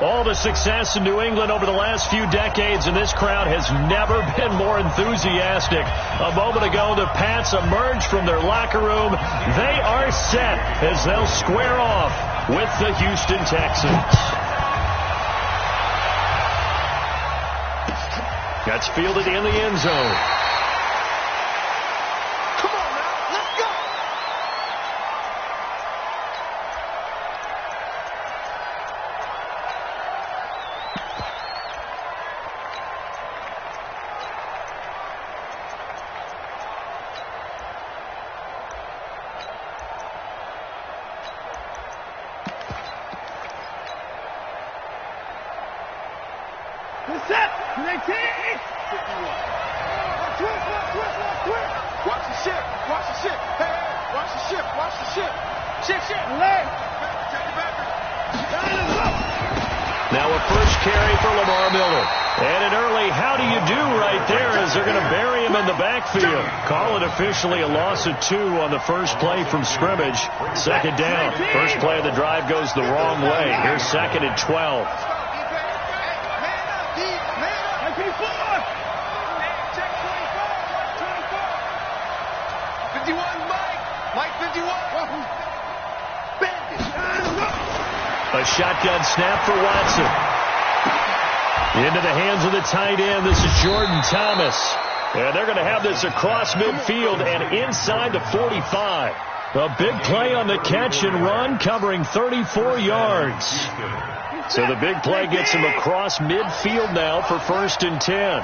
All the success in New England over the last few decades, and this crowd has never been more enthusiastic. A moment ago, the Pats emerged from their locker room. They are set as they'll square off with the Houston Texans. That's fielded in the end zone. Now a first carry for Lamar Miller. And an early how do you do right there as they're going to bury him in the backfield. Call it officially a loss of 2 on the first play from scrimmage. Second down. First play of the drive goes the wrong way. Here's second and 12. A shotgun snap for Watson. Into the hands of the tight end. This is Jordan Thomas. And they're going to have this across midfield and inside the 45. A big play on the catch and run, covering 34 yards. So the big play gets him across midfield now for first and 10.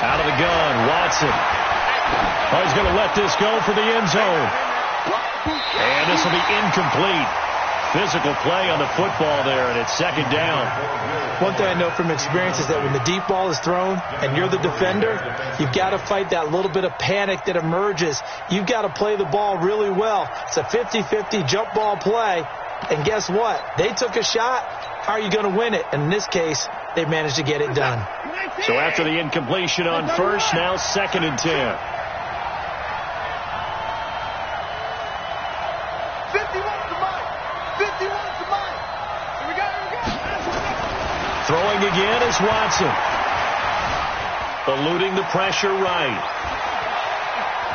Out of the gun, Watson. Oh, he's going to let this go for the end zone. And this will be incomplete. Physical play on the football there, and it's second down. One thing I know from experience is that when the deep ball is thrown and you're the defender, you've got to fight that little bit of panic that emerges. You've got to play the ball really well. It's a 50-50 jump ball play. And guess what? They took a shot. How are you going to win it? And in this case, they managed to get it done. So after the incompletion on first, now second and 10. 51 to Mike. 51 to Mike. Here we go. Throwing again is Watson. Eluding the pressure right.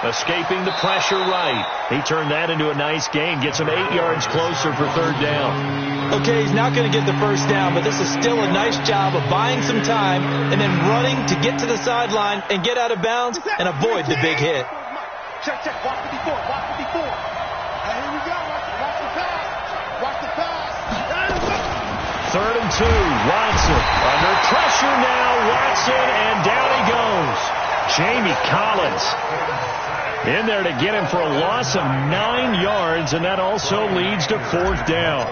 Escaping the pressure right. He turned that into a nice gain. Gets him 8 yards closer for third down. Okay, he's not going to get the first down, but this is still a nice job of buying some time and then running to get to the sideline and get out of bounds and avoid the big hit. Check. Watch 54. Watch 54. Here we go. Watch the pass. Watch the pass. Third and 2. Watson. Under pressure now. Watson, and down he goes. Jamie Collins in there to get him for a loss of 9 yards, and that also leads to fourth down.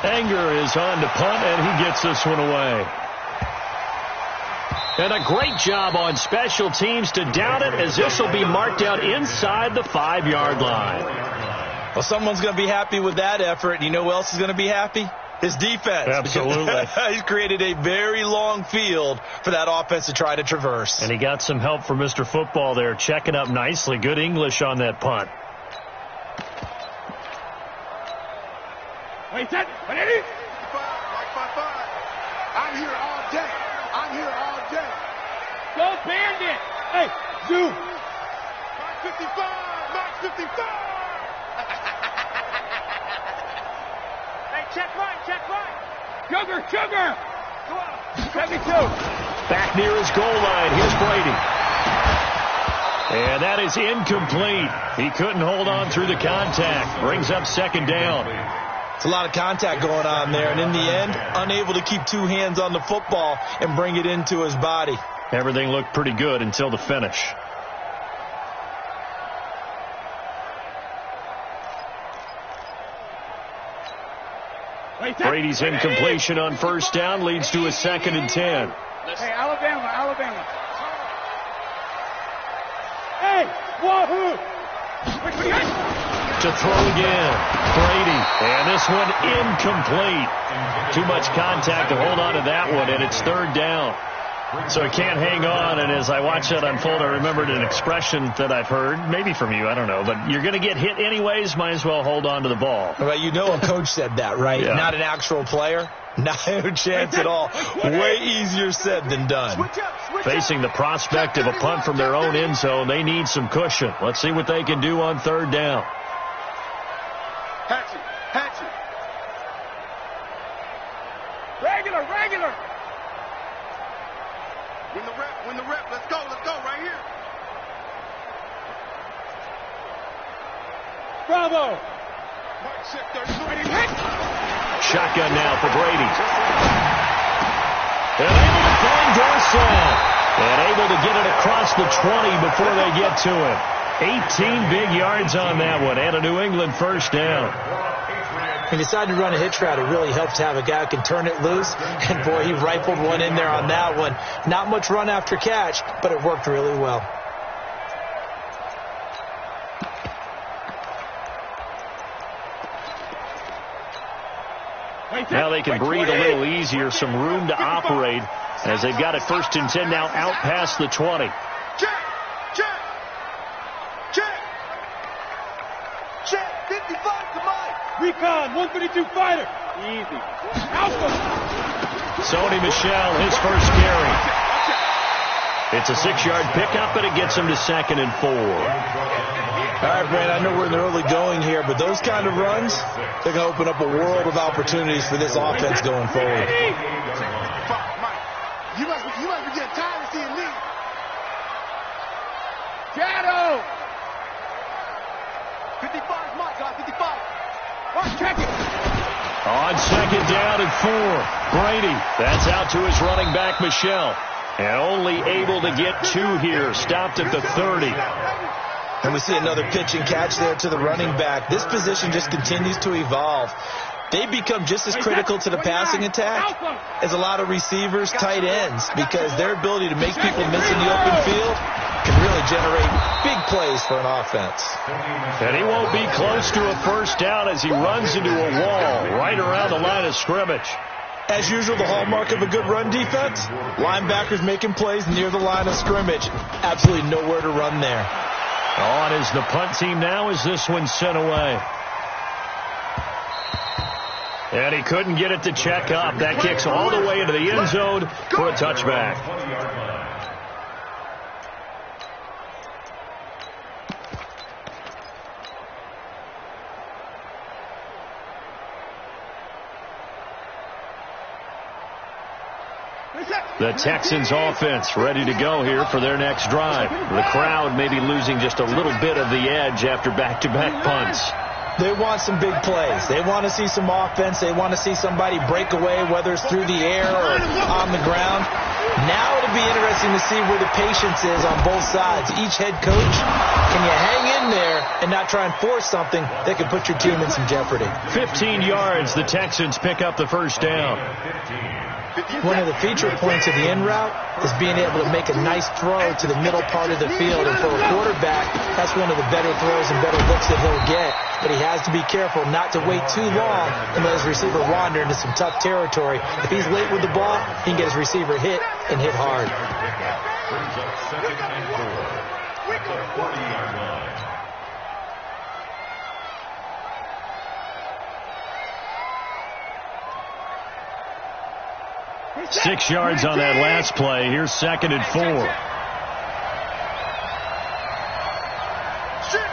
Anger is on to punt, and he gets this one away. And a great job on special teams to down it, as this will be marked out inside the 5-yard line. Well, someone's going to be happy with that effort, and you know who else is going to be happy? His defense. Absolutely. He's created a very long field for that offense to try to traverse. And he got some help from Mr. Football there, checking up nicely. Good English on that punt. Wait, set. Ready? 5. I'm here all day. Go Bandit. Hey, Zoo. Mark 55. Hey, check right. Sugar. Go on. 72. Back near his goal line. Here's Brady. And that is incomplete. He couldn't hold on through the contact. Brings up second down. It's a lot of contact going on there, and in the end, unable to keep 2 hands on the football and bring it into his body. Everything looked pretty good until the finish. Brady's incompletion on first down leads to a second and 10. Hey, Alabama. Hey, wahoo! To throw again, Brady. And this one incomplete. Too much contact to hold on to that one, and it's third down. So he can't hang on, and as I watch that unfold, I remembered an expression that I've heard, maybe from you, I don't know, but you're going to get hit anyways, might as well hold on to the ball. Well, you know a coach said that, right? Yeah. Not an actual player. Not a chance at all. Way easier said than done. Facing the prospect of a punt from their own end zone, they need some cushion. Let's see what they can do on third down. Hatchet. Regular. Win the rep. Let's go right here. Bravo. Mike check 33. Shotgun now for Brady. And able to find Dorsett. And able to get it across the 20 before they get to him. 18 big yards on that one. And a New England first down. He decided to run a hitch route. It really helps to have a guy who can turn it loose. And, boy, he rifled one in there on that one. Not much run after catch, but it worked really well. Now they can breathe a little easier, some room to operate as they've got it 1st and 10 now out past the 20. Check. 55 to Mike. Recon, 152 fighter. Easy. Alpha. Sony Michel, his first carry. It's a 6-yard pickup, and it gets him to 2nd and 4. All right, Brad, I know we're in the early going here, but those kind of runs, they're going to open up a world of opportunities for this offense going forward. You must be getting tired of seeing me. Shadow. 55, Mike, 55. Watch, check it. On 2nd down and 4, Brady. That's out to his running back, Michel. And only able to get 2 here. Stopped at the 30. And we see another pitch and catch there to the running back. This position just continues to evolve. They become just as critical to the passing attack as a lot of receivers, tight ends, because their ability to make people miss in the open field can really generate big plays for an offense. And he won't be close to a first down as he runs into a wall right around the line of scrimmage. As usual, the hallmark of a good run defense, linebackers making plays near the line of scrimmage. Absolutely nowhere to run there. On is the punt team now as this one's sent away. And he couldn't get it to check up. That kicks all the way into the end zone for a touchback. The Texans offense ready to go here for their next drive. The crowd maybe losing just a little bit of the edge after back-to-back punts. They want some big plays. They want to see some offense. They want to see somebody break away, whether it's through the air or on the ground. Now it'll be interesting to see where the patience is on both sides. Each head coach, can you hang in there and not try and force something that could put your team in some jeopardy? 15 yards, the Texans pick up the first down. One of the feature points of the in route is being able to make a nice throw to the middle part of the field. And for a quarterback, that's one of the better throws and better looks that he'll get. But he has to be careful not to wait too long and let his receiver wander into some tough territory. If he's late with the ball, he can get his receiver hit and hit hard. 6 yards on that last play. Here's 2nd and 4. Shit.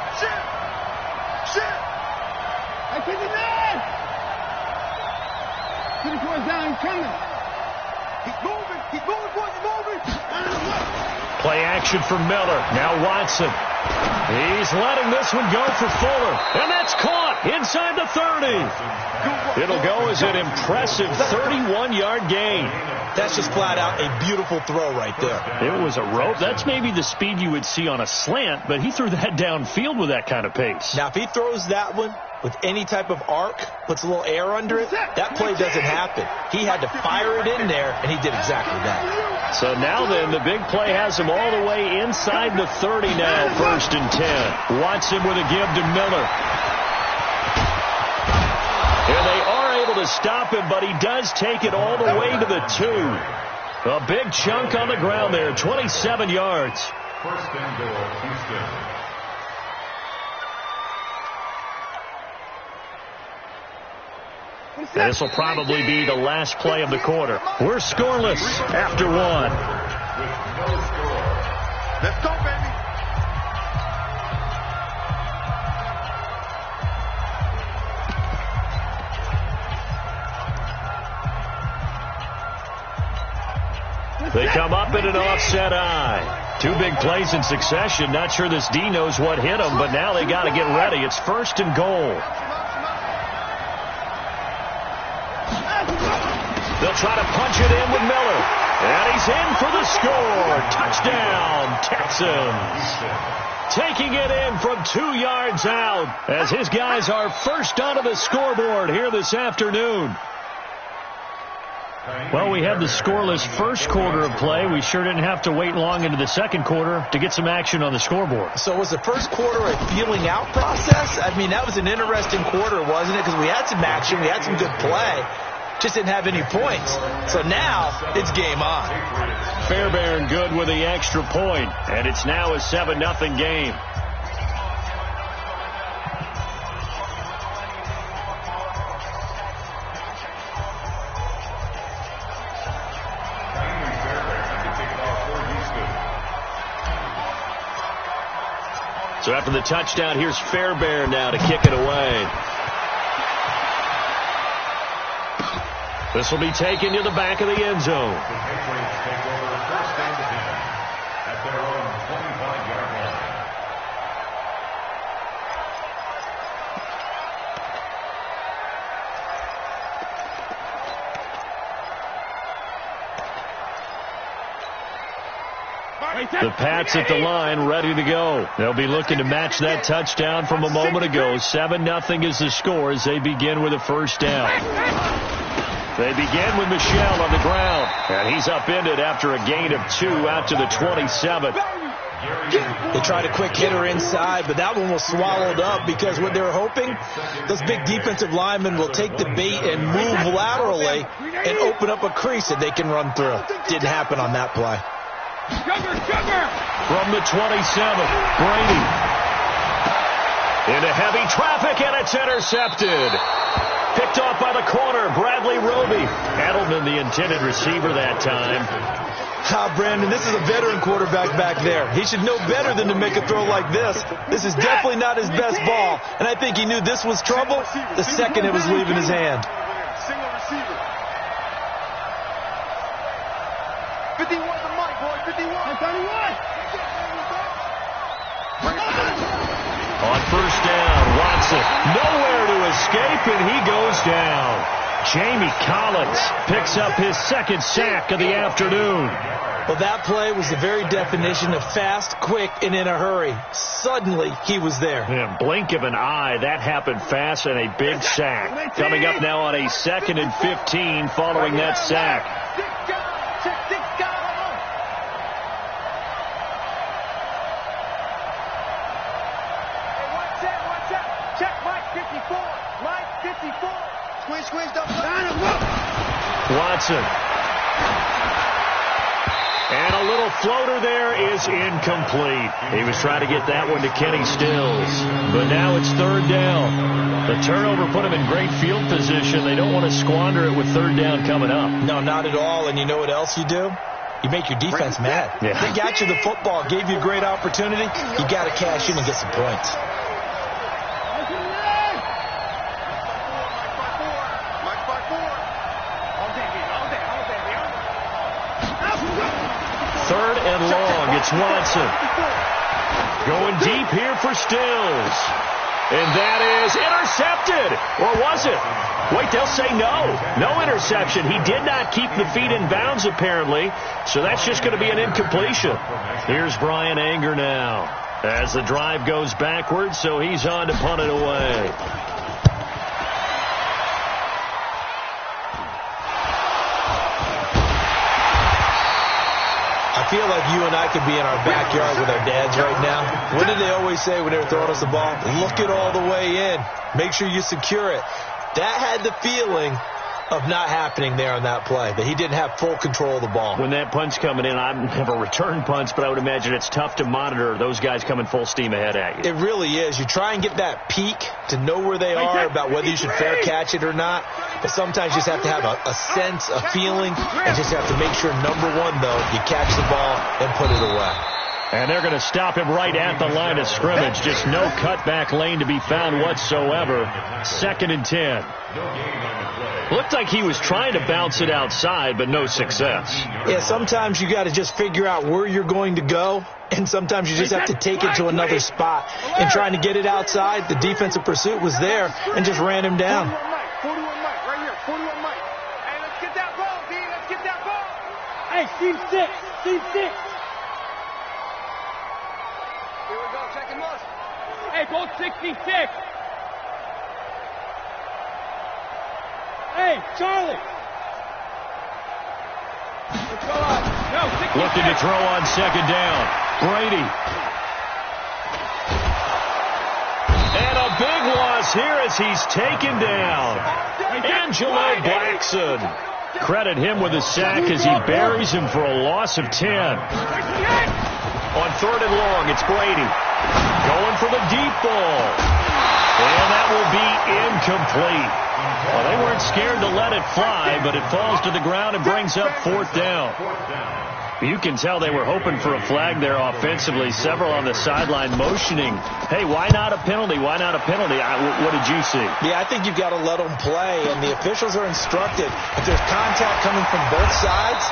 I pick it down. 24's down, he's coming. He's moving, boys, he's moving. Play action for Miller. Now Watson. He's letting this one go for Fuller. And that's caught inside the 30. It'll go as an impressive 31-yard gain. That's just flat out a beautiful throw right there. It was a rope. That's maybe the speed you would see on a slant, but he threw that downfield with that kind of pace. Now, if he throws that one with any type of arc, puts a little air under it, that play doesn't happen. He had to fire it in there, and he did exactly that. So now then, the big play has him all the way inside the 30 now, 1st and 10. Watson with a give to Miller. And they are able to stop him, but he does take it all the way to the 2. A big chunk on the ground there, 27 yards. First and goal, Houston. And this will probably be the last play of the quarter. We're scoreless after one. With no score. Let's go, baby. They come up in an offset eye. Two big plays in succession. Not sure this D knows what hit them, but now they got to get ready. It's first and goal. They'll try to punch it in with Miller. And he's in for the score. Touchdown, Texans. Taking it in from 2 yards out as his guys are first onto the scoreboard here this afternoon. Well, we had the scoreless first quarter of play. We sure didn't have to wait long into the second quarter to get some action on the scoreboard. So was the first quarter a feeling out process? I mean, that was an interesting quarter, wasn't it? Because we had some action, we had some good play. Just didn't have any points. So now it's game on. Fairbairn good with the extra point, and it's now a 7-0 game. So after the touchdown, here's Fairbairn now to kick it away. This will be taken to the back of the end zone. The Patriots take over first and 10 at their own 25-yard line. The Pats at the line, ready to go. They'll be looking to match that touchdown from a moment ago. 7-0 is the score as they begin with a first down. They begin with Michel on the ground, and he's upended after a gain of 2 out to the 27. They tried a quick hitter inside, but that one was swallowed up because what they were hoping, those big defensive linemen will take the bait and move laterally and open up a crease that they can run through. Didn't happen on that play. From the 27, Brady. Into heavy traffic, and it's intercepted. Picked off by the corner, Bradley Roby. Edelman, the intended receiver that time. Brandon, this is a veteran quarterback back there. He should know better than to make a throw like this. This is definitely not his best ball, and I think he knew this was trouble the second it was leaving his hand. Single receiver. 51 the mic, boy. 51. 31. On first down, Watson nowhere to escape, and he goes down. Jamie Collins picks up his second sack of the afternoon. Well, that play was the very definition of fast, quick, and in a hurry. Suddenly, he was there. In a blink of an eye, that happened fast, and a big sack. Coming up now on a 2nd and 15 following that sack. Watson. And a little floater there is incomplete. He was trying to get that one to Kenny Stills. But now it's third down. The turnover put him in great field position. They don't want to squander it with third down coming up. No, not at all. And you know what else you do? You make your defense mad. Yeah. They got you the football, gave you a great opportunity. You got to cash in and get some points. Third and long, it's Watson. Going deep here for Stills. And that is intercepted. Or was it? Wait, they'll say no. No interception. He did not keep the feet in bounds, apparently. So that's just going to be an incompletion. Here's Brian Anger now. As the drive goes backwards, so he's on to punt it away. I feel like you and I could be in our backyard with our dads right now. What did they always say when they were throwing us the ball? Look it all the way in. Make sure you secure it. That had the feeling of not happening there on that play, that he didn't have full control of the ball. When that punch coming in, I have a return punch, but I would imagine it's tough to monitor those guys coming full steam ahead at you. It really is. You try and get that peek to know where they are about whether you should fair catch it or not, but sometimes you just have to have a sense, a feeling, and just have to make sure, number one, though, you catch the ball and put it away. And they're going to stop him right at the line of scrimmage. Just no cutback lane to be found whatsoever. 2nd and 10. Looked like he was trying to bounce it outside, but no success. Yeah, sometimes you got to just figure out where you're going to go, and sometimes you just have to take it to another spot. And trying to get it outside, the defensive pursuit was there and just ran him down. 41 Mike, right here, 41 Mike. Hey, let's get that ball, D. Let's get that ball. Hey, C6, C6. Here we go, second motion. Hey, go 66. Hey, Charlie. Let's go up. No, 66. Looking to throw on 2nd down. Brady. And a big loss here as he's taken down. Angelo Blackson. Credit him with a sack as he buries him for a loss of 10. On 3rd and long, it's Brady. Going for the deep ball. And that will be incomplete. Well, they weren't scared to let it fly, but it falls to the ground and brings up 4th down. You can tell they were hoping for a flag there offensively. Several on the sideline motioning, hey, why not a penalty? Why not a penalty? What did you see? Yeah, I think you've got to let them play, and the officials are instructed. If there's contact coming from both sides,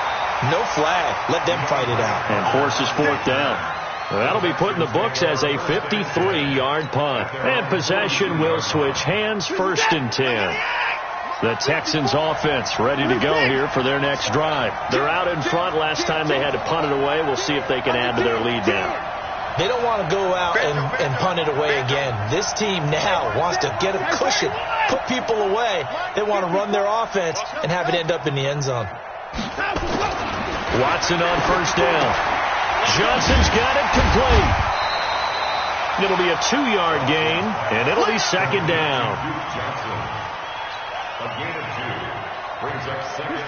no flag. Let them fight it out. And forces 4th down. Well, that'll be put in the books as a 53-yard punt. And possession will switch hands, 1st and 10. The Texans offense ready to go here for their next drive. They're out in front. Last time they had to punt it away. We'll see if they can add to their lead now. They don't want to go out and punt it away again. This team now wants to get a cushion, put people away. They want to run their offense and have it end up in the end zone. Watson on 1st down. Johnson's got it complete. It'll be a 2-yard gain, and it'll be 2nd down.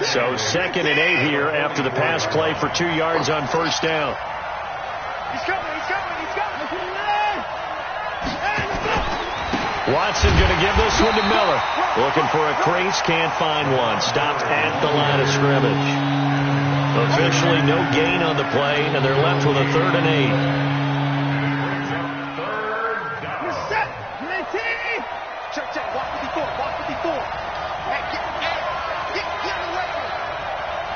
So 2nd and 8 here after the pass play for 2 yards on 1st down. He's coming, he's coming, he's coming. Watson going to give this one to Miller. Looking for a crease, can't find one. Stopped at the line of scrimmage. Officially no gain on the play, and they're left with a 3rd and 8. Check, check, walk 54, walk 54. Hey, get away.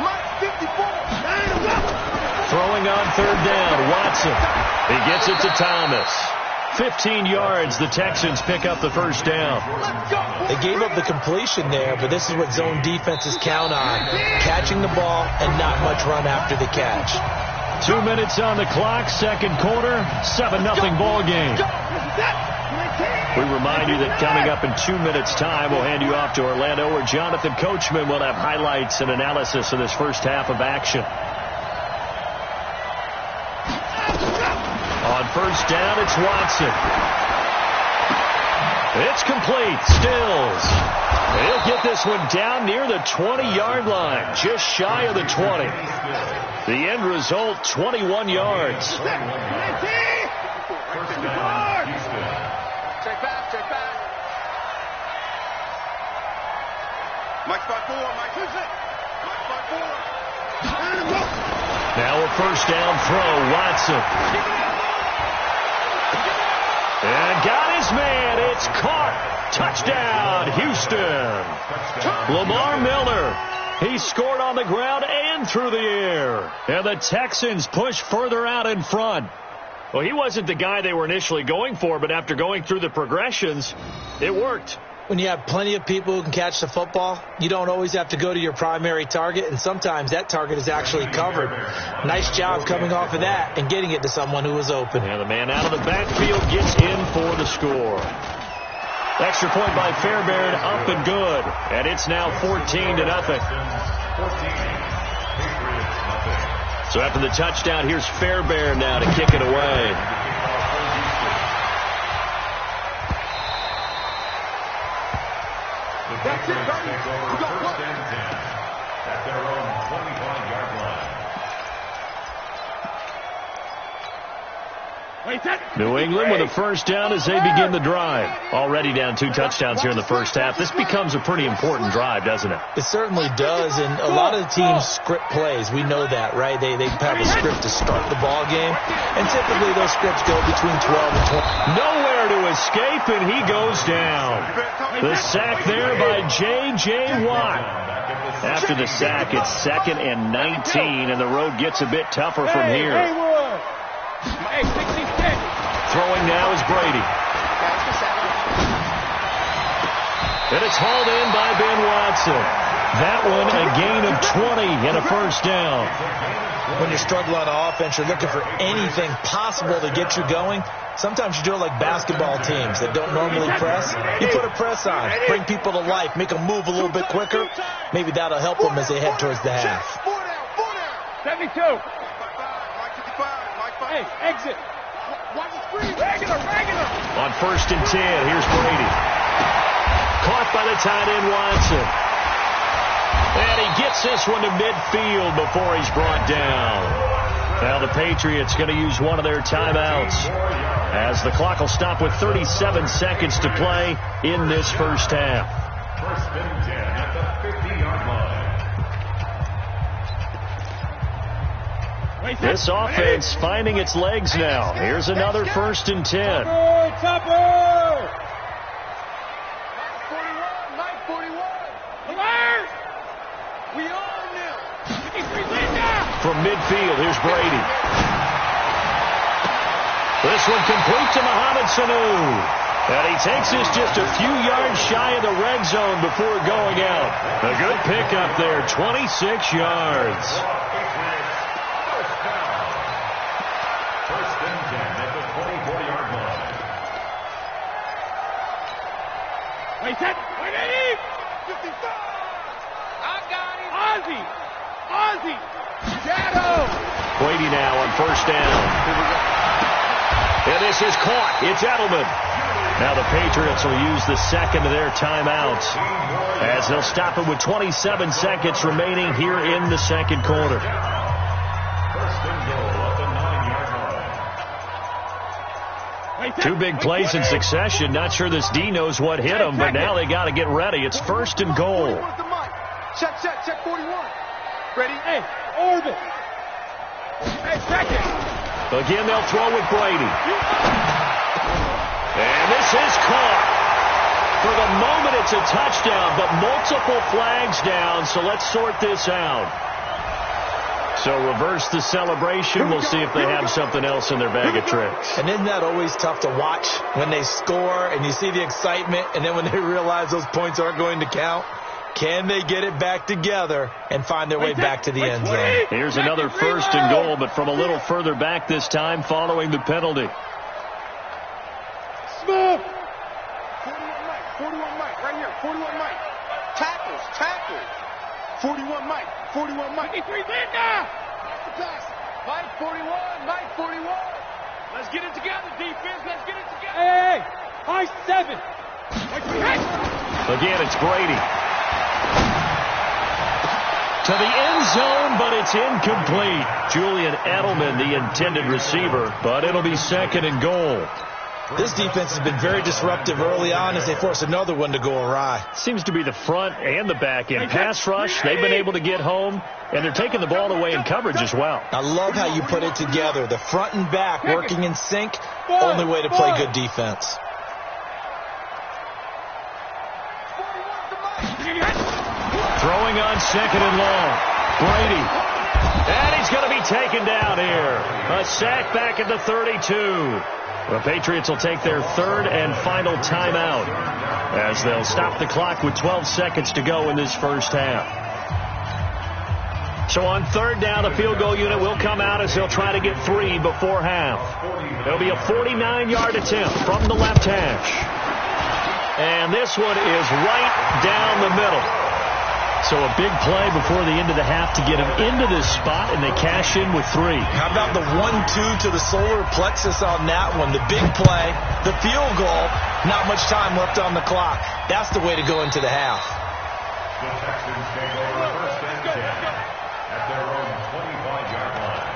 Mike 54. Throwing on 3rd down, Watson. He gets it to Thomas. 15 yards, the Texans pick up the 1st down. They gave up the completion there, but this is what zone defenses count on. Catching the ball and not much run after the catch. 2 minutes on the clock, 2nd quarter, 7-0 ball game. We remind you that coming up in 2 minutes' time, we'll hand you off to Orlando, where Jonathan Coachman will have highlights and analysis of this first half of action. On 1st down, it's Watson. It's complete. Stills. He'll get this one down near the 20-yard line, just shy of the 20. The end result, 21 yards. Check back, check back. Mike 5-4, Mike 5-4. Now a 1st down throw, Watson. And got his man. It's caught. Touchdown, Houston. Lamar Miller. He scored on the ground and through the air. And the Texans push further out in front. Well, he wasn't the guy they were initially going for, but after going through the progressions, it worked. When you have plenty of people who can catch the football, you don't always have to go to your primary target, and sometimes that target is actually covered. Nice job coming off of that and getting it to someone who was open. And the man out of the backfield gets in for the score. Extra point by Fairbairn, up and good. And it's now 14-0. So after the touchdown, here's Fairbairn now to kick it away. That's it, baby. We got work. At their own 25-yard line. New England with a first down as they begin the drive. Already down 2 touchdowns here in the first half. This becomes a pretty important drive, doesn't it? It certainly does, and a lot of the teams script plays. We know that, right? They have a script to start the ball game, and typically those scripts go between 12 and 20. Nowhere to escape, and he goes down. The sack there by J.J. Watt. After the sack, it's 2nd and 19, and the road gets a bit tougher from here. Throwing now is Brady. And it's hauled in by Ben Watson. That one a gain of 20 and a first down. When you're struggling on offense, you're looking for anything possible to get you going. Sometimes you do it like basketball teams that don't normally press. You put a press on, bring people to life, make them move a little bit quicker. Maybe that'll help them as they head towards the half. 72. Hey, exit. Watch the screen. Regular. On 1st and 10, here's Brady. Caught by the tight end Watson. And he gets this one to midfield before he's brought down. Now the Patriots going to use one of their timeouts as the clock will stop with 37 seconds to play in this first half. 1st and 10 at the 50-yard line. This offense finding its legs now. Here's another 1st and 10. Topper! 41, Mike 41. Alert! We on now. From midfield, here's Brady. This one complete to Mohamed Sanu. And he takes this just a few yards shy of the red zone before going out. A good pickup there, 26 yards. Wait, 55! I got him! Ozzy! Shadow! Brady now on 1st down. And this is caught. It's Edelman. Now the Patriots will use the 2nd of their timeouts as they'll stop it with 27 seconds remaining here in the 2nd quarter. 1st and goal at the 9-yard line. 2 big plays in succession. Not sure this D knows what hit him, but now they got to get ready. It's 1st and goal. Check 41. Ready? Hey, orbit. Hey, second. Again, they'll throw with Brady. And this is caught. For the moment, it's a touchdown, but multiple flags down, so let's sort this out. So reverse the celebration. We'll see if they have something else in their bag of tricks. And isn't that always tough to watch when they score and you see the excitement, and then when they realize those points aren't going to count? Can they get it back together and find their way back to the end zone? Here's another 1st and goal, but from a little further back this time following the penalty. Smith! 41 Mike, right here, 41 Mike. Tackles. 41 Mike. 53 Linda! Mike 41. Let's get it together, defense. Let's get it together. Hey! High 7. Again, it's Brady. To the end zone, but it's incomplete. Julian Edelman, the intended receiver, but it'll be 2nd and goal. This defense has been very disruptive early on as they force another one to go awry. Seems to be the front and the back end. Pass rush, they've been able to get home, and they're taking the ball away in coverage as well. I love how you put it together. The front and back working in sync, only way to play good defense. Throwing on 2nd and long. Brady. And he's going to be taken down here. A sack back at the 32. The Patriots will take their 3rd and final timeout as they'll stop the clock with 12 seconds to go in this first half. So on 3rd down, the field goal unit will come out as they'll try to get 3 before half. It'll be a 49-yard attempt from the left hash. And this one is right down the middle. So a big play before the end of the half to get him into this spot, and they cash in with 3. How about the 1-2 to the solar plexus on that one? The big play, the field goal, Not much time left on the clock. That's the way to go into the half. The Texans take over first and 10 at their own 25-yard line.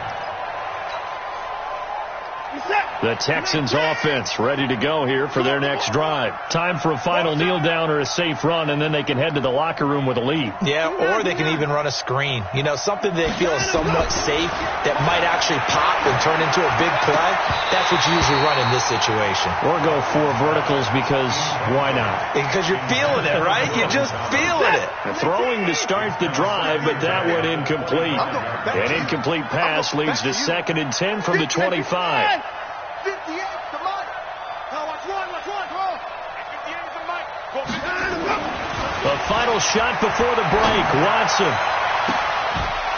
The Texans offense ready to go here for their next drive. Time for a final kneel down or a safe run, and then they can head to the locker room with a lead. Yeah, or they can even run a screen. You know, something they feel is somewhat safe that might actually pop and turn into a big play. That's what you usually run in this situation. Or go 4 verticals because why not? Because you're feeling it, right? You're just feeling it. Throwing to start the drive, but that one incomplete. An incomplete pass leads to 2nd and 10 from the 25. 58, the Mike. Now watch one, come on. 58 is the Mike. The final shot before the break, Watson.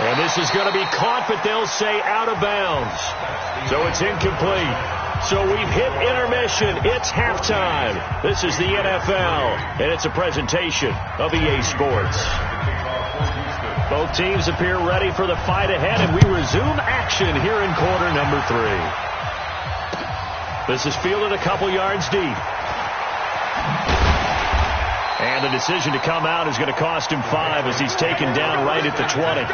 And this is going to be caught, but they'll say out of bounds. So it's incomplete. So we've hit intermission. It's halftime. This is the NFL, and it's a presentation of EA Sports. Both teams appear ready for the fight ahead, and we resume action here in quarter number 3. This is fielded a couple yards deep. And the decision to come out is going to cost him 5 as he's taken down right at the 20.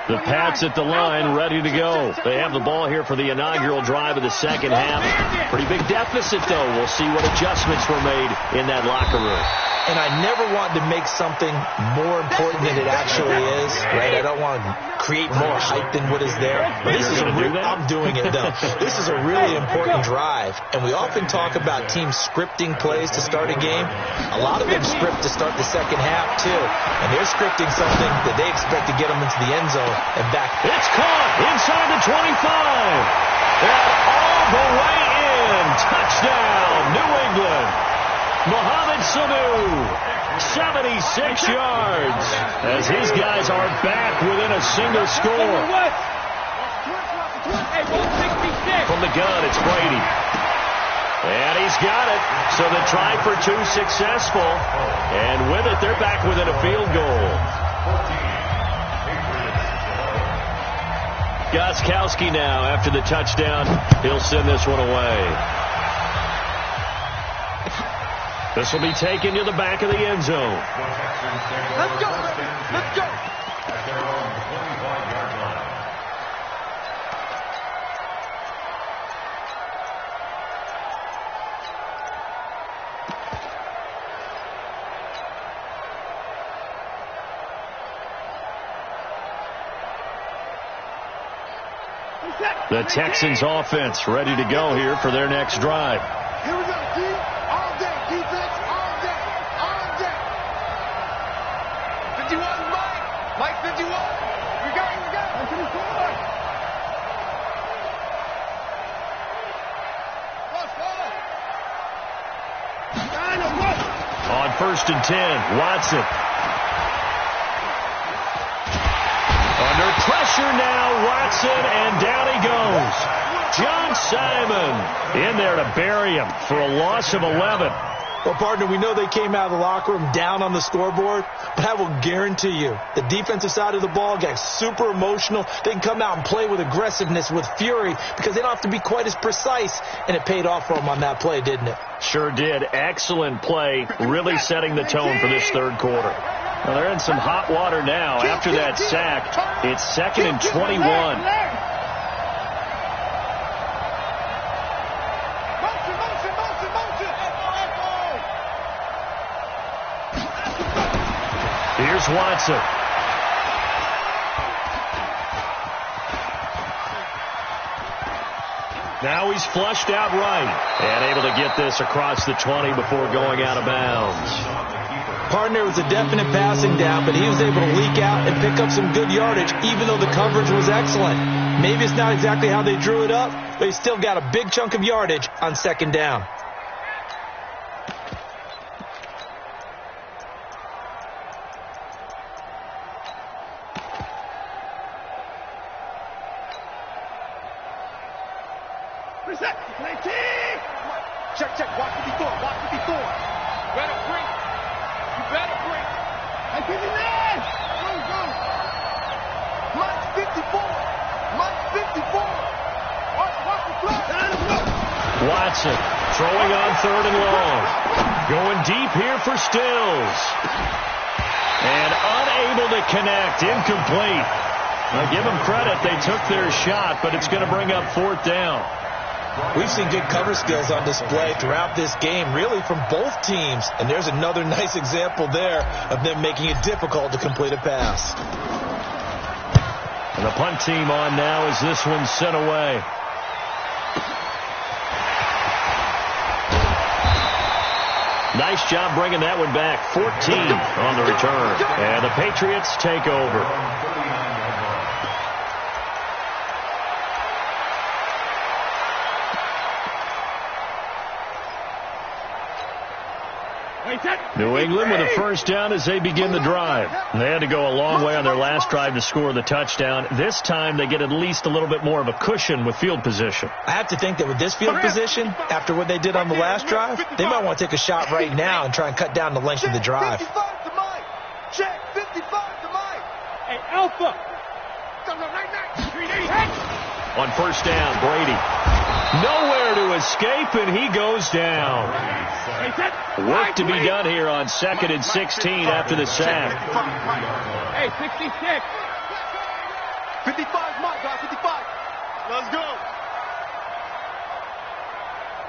The Pats at the line, ready to go. They have the ball here for the inaugural drive of the second half. Pretty big deficit, though. We'll see what adjustments were made in that locker room. And I never want to make something more important than it actually is, right? I don't want to create more hype than what is there. But this is I'm doing it, though. This is a really important drive. And we often talk about teams scripting plays to start a game. A lot of them script to start the second half, too. And they're scripting something that they expect to get them into the end zone and back. It's caught inside the 25. And all the way in. Touchdown, New England. Mohamed Sanu, 76 yards, as his guys are back within a single score. From the gun, it's Brady. And he's got it. So the try for 2 successful. And with it, they're back within a field goal. Gostkowski now, after the touchdown, he'll send this one away. This will be taken to the back of the end zone. Let's go. At their own 25-yard line. The Texans offense ready to go here for their next drive. Here we go, D. All day. Defense, all day. 51, Mike. 51. We got it. On 1st and 10, Watson. Under pressure now, Watson, and down he goes. John Simon in there to bury him for a loss of 11. Well, partner, we know they came out of the locker room down on the scoreboard, but I will guarantee you the defensive side of the ball got super emotional. They can come out and play with aggressiveness, with fury, because they don't have to be quite as precise, and it paid off for them on that play, didn't it? Sure did. Excellent play, really setting the tone for this third quarter. Well, they're in some hot water now after that sack. It's 2nd and 21. Here's Watson. Now he's flushed out right and able to get this across the 20 before going out of bounds. Partner, was a definite passing down, but he was able to leak out and pick up some good yardage, even though the coverage was excellent. Maybe it's not exactly how they drew it up, but he still got a big chunk of yardage on 2nd down. Check. Watch what he's doing. Better bring. I give you that. Go. Watson throwing on 3rd and long. Going deep here for Stills. And unable to connect. Incomplete. Now give them credit. They took their shot, but it's going to bring up 4th down. We've seen good cover skills on display throughout this game, really from both teams. And there's another nice example there of them making it difficult to complete a pass. And the punt team on now as this one's sent away. Nice job bringing that one back. 14 on the return. And the Patriots take over. New England with a first down as they begin the drive. They had to go a long way on their last drive to score the touchdown. This time they get at least a little bit more of a cushion with field position. I have to think that with this field position, after what they did on the last drive, they might want to take a shot right now and try and cut down the length of the drive. 55 to Mike. Check 55 to Mike. Hey, Alpha. On first down, Brady. Nowhere to escape, and he goes down. Work to be done here on 2nd and 16 after the sack. Hey, 66. 55, Mike, guys, 55. Let's go.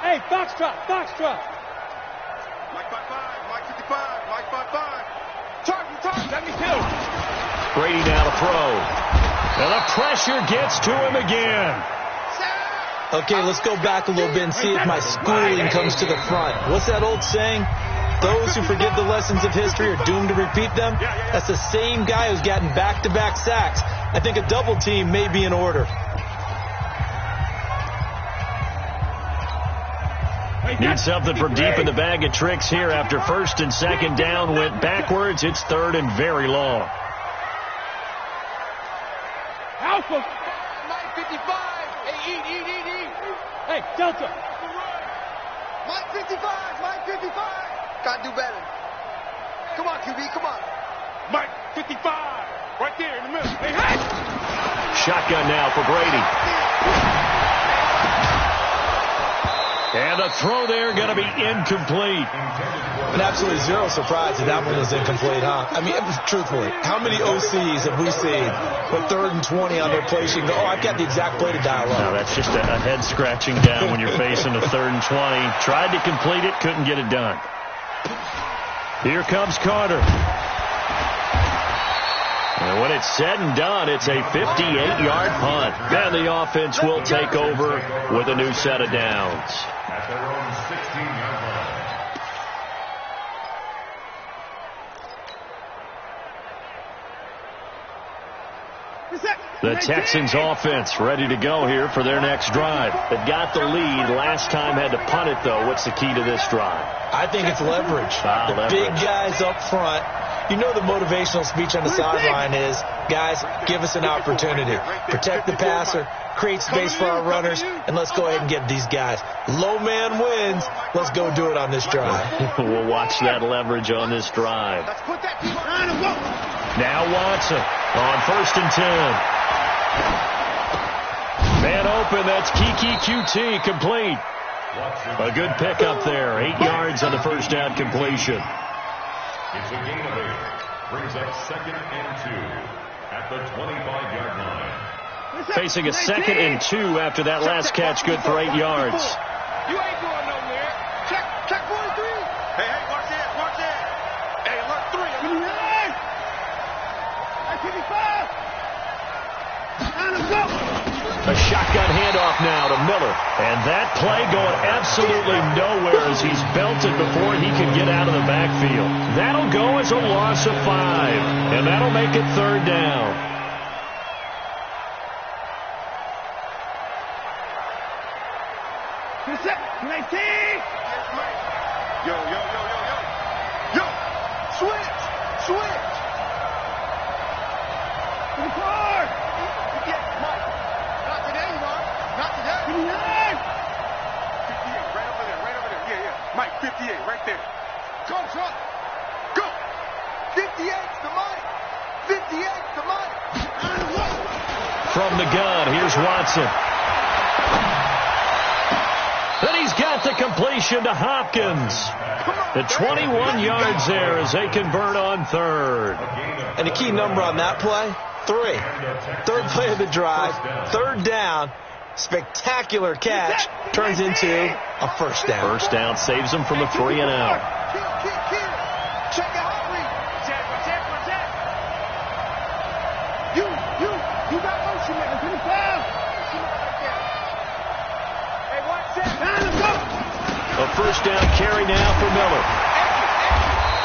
Hey, Foxtrot. Mike 55, Mike 55, Mike 55. Target, 72. Brady now to throw. And the pressure gets to him again. Okay, let's go back a little bit and see if my schooling comes to the front. What's that old saying? Those who forget the lessons of history are doomed to repeat them. That's the same guy who's gotten back-to-back sacks. I think a double team may be in order. Need something from deep in the bag of tricks here after 1st and 2nd down went backwards. It's 3rd and very long. Alpha. Mike 55. Hey, eat. Hey, Delta. Mike 55. Mike 55. Gotta do better. Come on, QB. Come on. Mike 55. Right there in the middle. Hey, Shotgun now for Brady. And the throw there going to be incomplete. And absolutely zero surprise that that one was incomplete, huh? I mean, truthfully, how many OCs have we seen with 3rd and 20 on their play sheet? Oh, I've got the exact play to dial up. No, that's just a head scratching down when you're facing a 3rd and 20. Tried to complete it, couldn't get it done. Here comes Carter. And when it's said and done, it's a 58-yard punt. And the offense will take over with a new set of downs. At their own 16-yard line. The Texans offense ready to go here for their next drive. They've got the lead. Last time had to punt it, though. What's the key to this drive? I think it's leverage. Leverage. Big guys up front. You know the motivational speech on the sideline is, guys, give us an opportunity. Protect the passer, create space for our runners, and let's go ahead and get these guys. Low man wins. Let's go do it on this drive. We'll watch that leverage on this drive. Now Watson on 1st and 10. Man open, that's Kiki QT, complete. A good pickup there, 8 yards on the first down completion. It's a gain of 8. Brings up 2nd and 2 at the 25-yard line. Facing a 2nd and 2 after that last catch, good for 8 yards. You ain't going nowhere. Check 43. Hey, watch that. Hey, look, 3. I'm in the line. Hey, 55. Go. A shotgun handoff now to Miller. And that play going absolutely nowhere as he's belted before he can get out of the backfield. That'll go as a loss of 5. And that'll make it 3rd down. Yo. Switch. To the car. Mike. Not today, Mark. Not today. 58, right over there. Yeah. Mike, 58, right there. Go, son. Go. 58's to Mike. 58's to Mike. From the gun, here's Watson. And he's got the completion to Hopkins. The 21 yards there as they convert on third. And the key number on that play, 3. Third play of the drive, third down, spectacular catch, turns into a first down. First down saves them from a 3 and out. Check out three. Protect. You got motion man. Put it down. Hey, watch that. Now let's go. A first down carry now for Miller.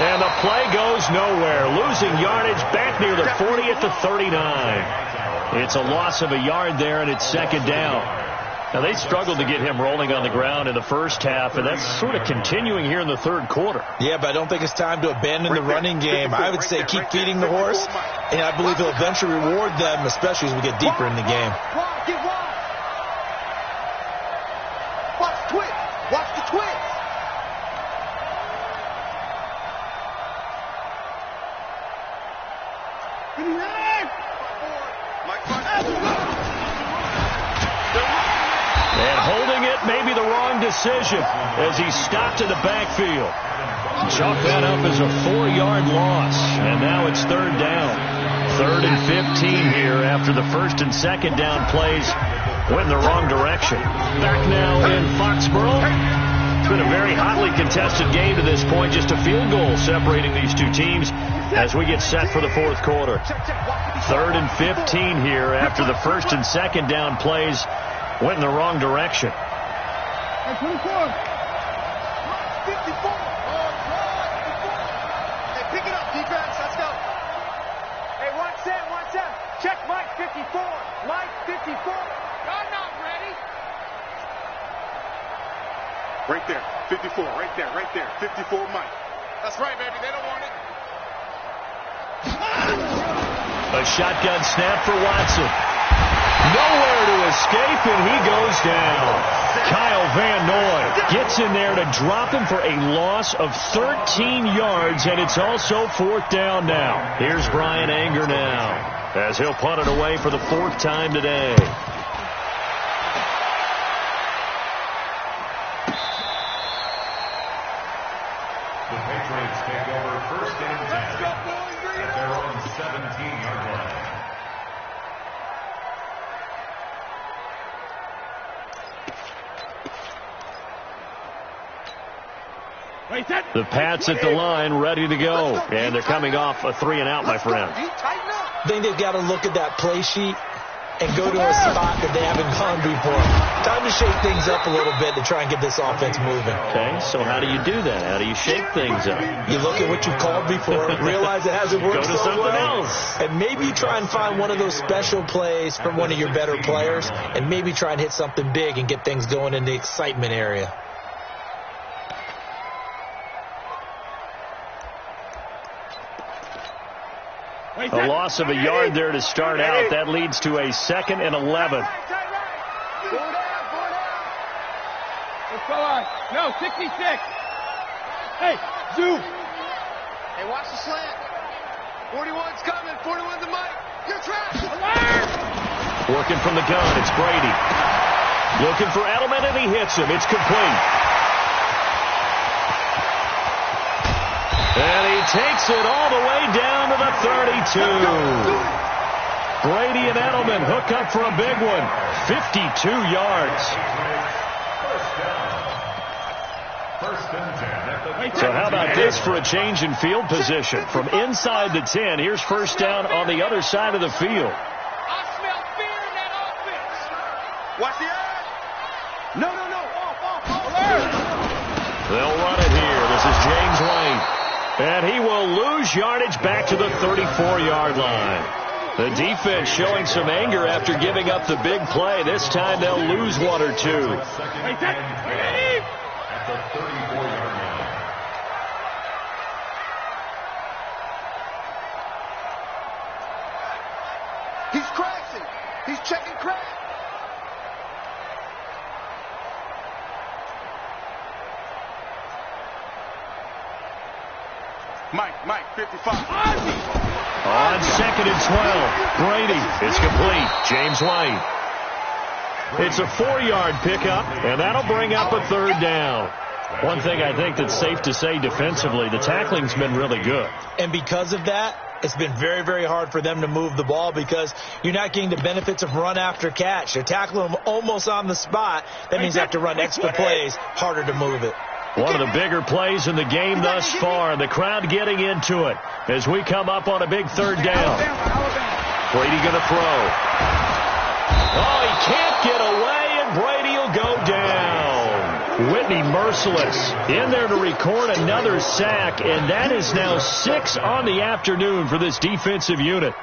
And the play goes nowhere. Losing yardage back near the 40 at the 39. It's a loss of a yard there, and it's second down. Now, they struggled to get him rolling on the ground in the first half, and that's sort of continuing here in the third quarter. Yeah, but I don't think it's time to abandon the running game. I would say keep feeding the horse, and I believe he'll eventually reward them, especially as we get deeper in the game. Get wide. Watch the twist. Watch the twist. And holding it may be the wrong decision as he stopped in the backfield. Chalk that up as a 4-yard loss, and now it's third down. 3rd and 15 here after the first and second down plays went in the wrong direction. Back now in Foxborough. It's been a very hotly contested game to this point, just a field goal separating these two teams as we get set for the fourth quarter. 3rd and 15 here after the first and second down plays went in the wrong direction. Hey, 24. 54. Hey, pick it up, defense. Let's go. Hey, watch that. Check Mike 54. Mike 54. You're not ready. Right there. 54. Right there. 54 Mike. That's right, baby. They don't want it. A shotgun snap for Watson. Nowhere to escape, and he goes down. Kyle Van Noy gets in there to drop him for a loss of 13 yards, and it's also 4th down now. Here's Brian Anger now as he'll punt it away for the 4th time today. The Patriots take over 1st and 10 at their own 17-yard line. The Pats at the line, ready to go. And they're coming off a 3 and out, my friend. I think they've got to look at that play sheet and go to a spot that they haven't gone before. Time to shake things up a little bit to try and get this offense moving. Okay, so how do you do that? How do you shake things up? You look at what you called before, realize it hasn't worked Go to something else. And maybe you try and find one of those special plays from one of your better players, and maybe try and hit something big and get things going in the excitement area. A loss of a yard there to start out. That leads to a 2nd and 11. No, 66. Hey, zoom. Hey, watch the slant. 41's coming. 41's a Mike. You're trapped. Working from the gun, it's Brady. Looking for Edelman, and he hits him. It's complete. And he takes it all the way down to the 32. Brady and Edelman hook up for a big one. 52 yards. So how about this for a change in field position? From inside the 10, here's first down on the other side of the field. I smell fear in that offense. Watch the eye. No. Off. They'll run it here. This is James White. And he will lose yardage back to the 34-yard line. The defense showing some anger after giving up the big play. This time they'll lose 1 or 2. At the 34-yard line. He's crashing. He's checking crack. Mike, 55. On 2nd and 12, Brady. It's complete. James White. It's a 4-yard pickup, and that'll bring up a 3rd down. One thing I think that's safe to say defensively, the tackling's been really good. And because of that, it's been very, very hard for them to move the ball because you're not getting the benefits of run after catch. They're tackling them almost on the spot. That means they have to run extra plays, harder to move it. One of the bigger plays in the game thus far. The crowd getting into it as we come up on a big 3rd down. Brady going to throw. Oh, he can't get away, and Brady will go down. Whitney merciless in there to record another sack, and that is now 6 on the afternoon for this defensive unit.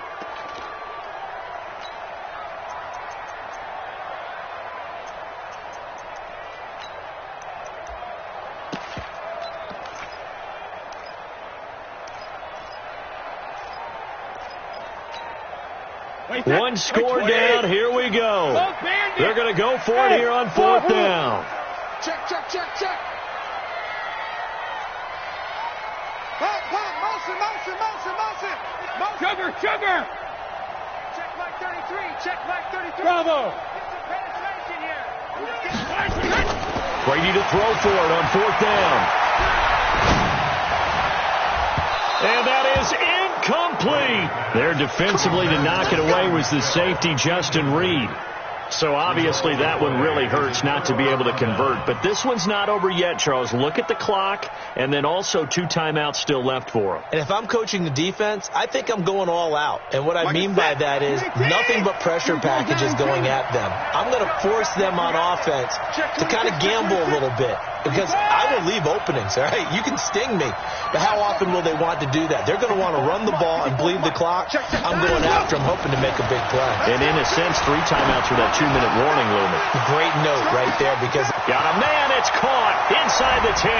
One score down. Here we go. They're going to go for it here on 4th down. Check. Motion. Sugar. Check like 33. Bravo. Brady to throw for it on 4th down. And that is incomplete. There defensively to knock it away was the safety, Justin Reed. So obviously that one really hurts not to be able to convert. But this one's not over yet, Charles. Look at the clock, and then also 2 timeouts still left for him. And if I'm coaching the defense, I think I'm going all out. And what I mean by that is nothing but pressure packages going at them. I'm going to force them on offense to kind of gamble a little bit because I will leave openings, all right? You can sting me, but how often will they want to do that? They're going to want to run the ball and bleed the clock. I'm going after them, hoping to make a big play. And in a sense, 3 timeouts with that 2-minute warning looming. Great note right there because... Got a man, it's caught inside the 10.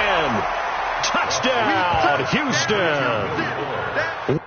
Touchdown, Houston.